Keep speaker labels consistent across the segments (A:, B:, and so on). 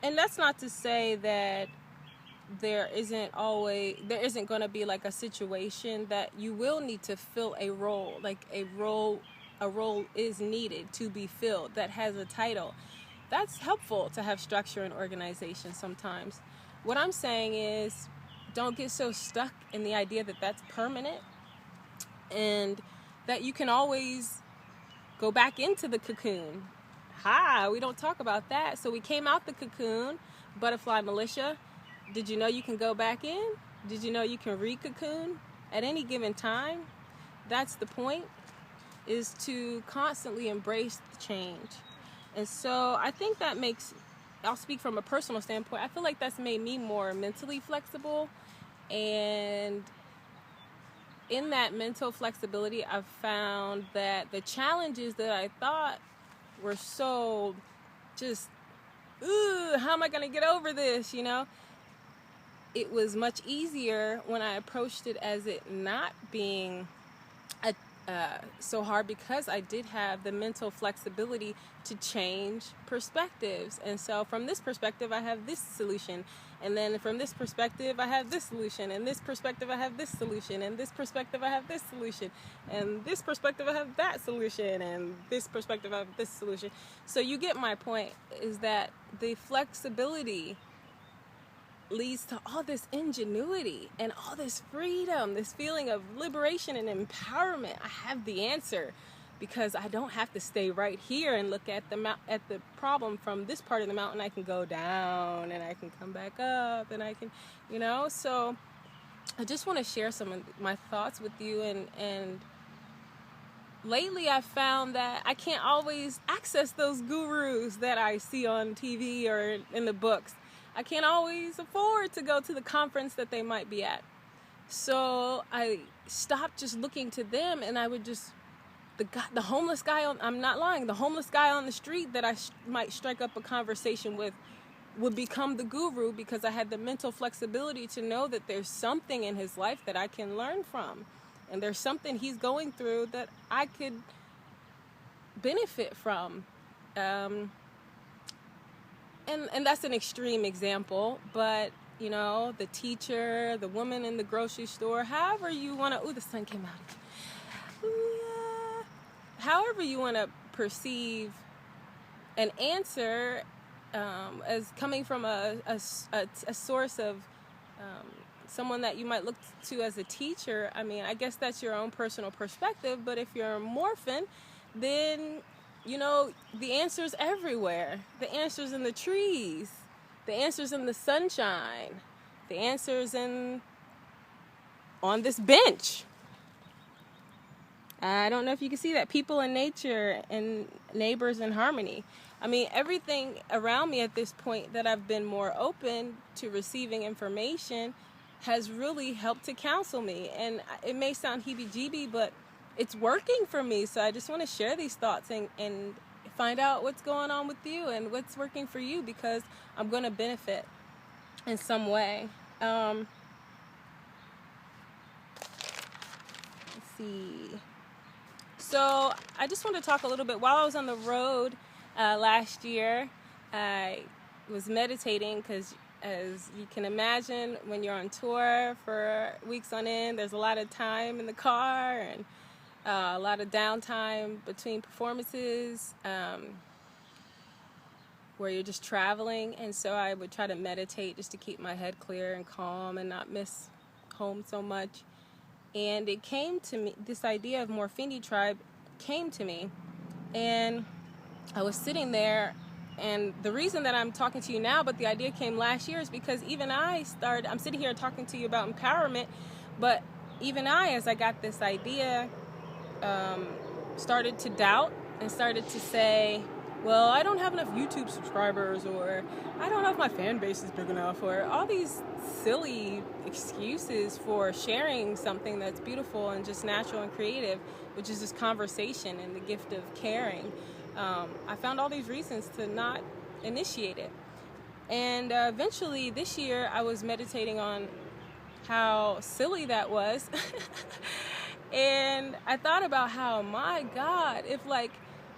A: And that's not to say that there isn't going to be like a situation that you will need to fill a role, like a role is needed to be filled that has a title. That's helpful to have structure and organization sometimes. What I'm saying is, don't get so stuck in the idea that that's permanent and that you can always go back into the cocoon. We don't talk about that. So we came out the cocoon, butterfly militia. Did you know you can go back in? Did you know you can recocoon at any given time? That's the point, is to constantly embrace the change. And so I think that I'll speak from a personal standpoint, I feel like that's made me more mentally flexible. And in that mental flexibility, I've found that the challenges that I thought were so just, how am I going to get over this, It was much easier when I approached it as it not being so hard, because I did have the mental flexibility to change perspectives. And so from this perspective, I have this solution. And then from this perspective, I have this solution. And this perspective, I have this solution. And this perspective, I have this solution. And this perspective, I have that solution. And this perspective, I have this solution. So you get my point, is that the flexibility leads to all this ingenuity and all this freedom, this feeling of liberation and empowerment. I have the answer because I don't have to stay right here and look at the problem from this part of the mountain. I can go down and I can come back up and I can, So I just want to share some of my thoughts with you. And lately I've found that I can't always access those gurus that I see on TV or in the books. I can't always afford to go to the conference that they might be at. So I stopped just looking to them, and I would just, the homeless guy I'm not lying, the homeless guy on the street that I might strike up a conversation with would become the guru, because I had the mental flexibility to know that there's something in his life that I can learn from. And there's something he's going through that I could benefit from. And that's an extreme example, but, the teacher, the woman in the grocery store, however you want to, the sun came out. Ooh, yeah. However you want to perceive an answer as coming from a source of someone that you might look to as a teacher. I mean, I guess that's your own personal perspective, but if you're a morphin, then the answer's everywhere. The answer's in the trees. The answer's in the sunshine. The answer's on this bench. I don't know if you can see that. People and nature and neighbors in harmony. I mean, everything around me at this point that I've been more open to receiving information has really helped to counsel me. And it may sound heebie-jeebie, but it's working for me. So I just want to share these thoughts and find out what's going on with you and what's working for you, because I'm going to benefit in some way. Let's see. So I just want to talk a little bit. While I was on the road last year, I was meditating, because as you can imagine, when you're on tour for weeks on end, there's a lot of time in the car and a lot of downtime between performances where you're just traveling. And so I would try to meditate just to keep my head clear and calm and not miss home so much. And it came to me, this idea of MORPHini Tribe came to me, and I was sitting there. And the reason that I'm talking to you now, but the idea came last year, is because even I'm sitting here talking to you about empowerment, but even as I got this idea, started to doubt and started to say, well, I don't have enough YouTube subscribers, or I don't know if my fan base is big enough, or all these silly excuses for sharing something that's beautiful and just natural and creative, which is just conversation and the gift of caring. I found all these reasons to not initiate it. And eventually this year I was meditating on how silly that was. And I thought about how, my God, if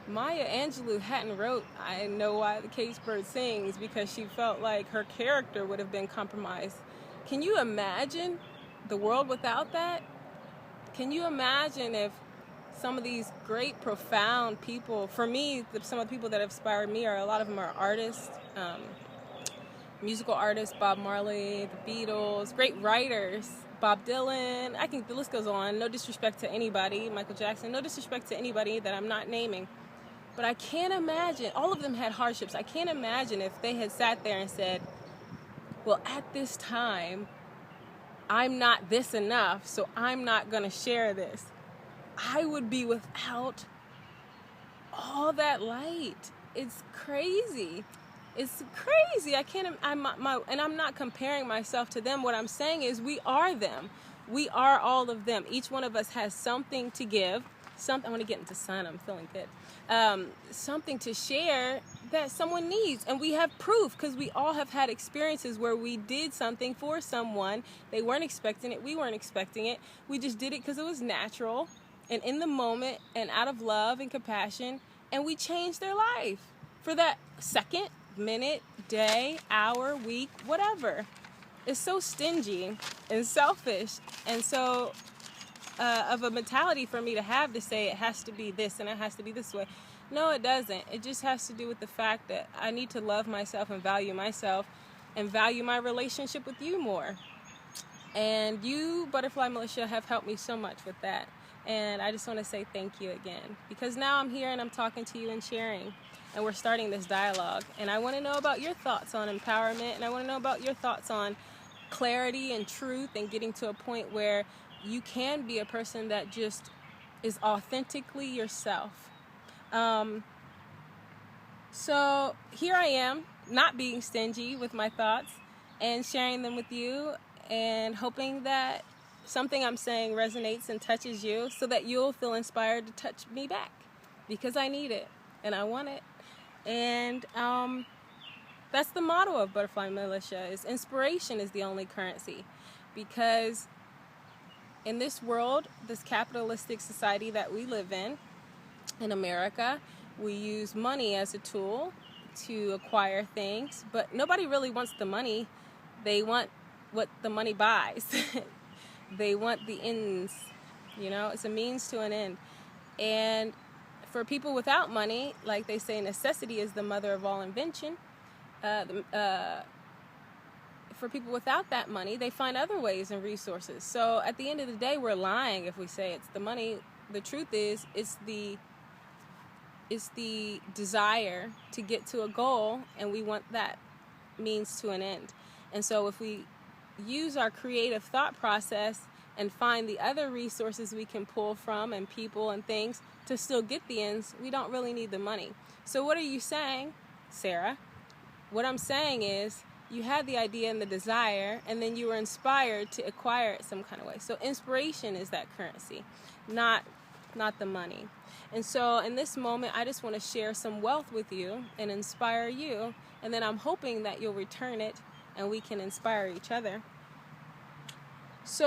A: Maya Angelou hadn't wrote I Know Why the Caged Bird Sings because she felt like her character would have been compromised. Can you imagine the world without that? Can you imagine if some of these great, profound people, for me, some of the people that have inspired me are, a lot of them are artists, musical artists, Bob Marley, the Beatles, great writers, Bob Dylan, the list goes on, no disrespect to anybody, Michael Jackson, no disrespect to anybody that I'm not naming. But I can't imagine, all of them had hardships. I can't imagine if they had sat there and said, well, at this time, I'm not this enough, so I'm not going to share this. I would be without all that light. It's crazy. It's crazy. And I'm not comparing myself to them. What I'm saying is we are them. We are all of them. Each one of us has something to give. I want to get into sun. I'm feeling good. Something to share that someone needs. And we have proof because we all have had experiences where we did something for someone. They weren't expecting it. We weren't expecting it. We just did it because it was natural and in the moment and out of love and compassion. And we changed their life for that second, minute, day, hour, week, whatever. It's so stingy and selfish and so of a mentality for me to have to say it has to be this and it has to be this way. No, it doesn't. It just has to do with the fact that I need to love myself and value my relationship with you more. And you, Butterfly Militia, have helped me so much with that. And I just want to say thank you again. Because now I'm here and I'm talking to you and sharing. And we're starting this dialogue. And I want to know about your thoughts on empowerment. And I want to know about your thoughts on clarity and truth and getting to a point where you can be a person that just is authentically yourself. So here I am, not being stingy with my thoughts and sharing them with you and hoping that something I'm saying resonates and touches you so that you'll feel inspired to touch me back because I need it and I want it. And that's the motto of Butterfly Militia, is inspiration is the only currency, because in this world, this capitalistic society that we live in America, we use money as a tool to acquire things, but nobody really wants the money. They want what the money buys. They want the ends, it's a means to an end. And for people without money, like they say, necessity is the mother of all invention. For people without that money, they find other ways and resources. So at the end of the day, we're lying if we say it's the money. The truth is, it's the desire to get to a goal, and we want that means to an end. And so if we use our creative thought process and find the other resources we can pull from and people and things to still get the ends, we don't really need the money. So what are you saying, Sarah? What I'm saying is, you had the idea and the desire, and then you were inspired to acquire it some kind of way. So inspiration is that currency, not the money. And so in this moment, I just want to share some wealth with you and inspire you, and then I'm hoping that you'll return it and we can inspire each other. So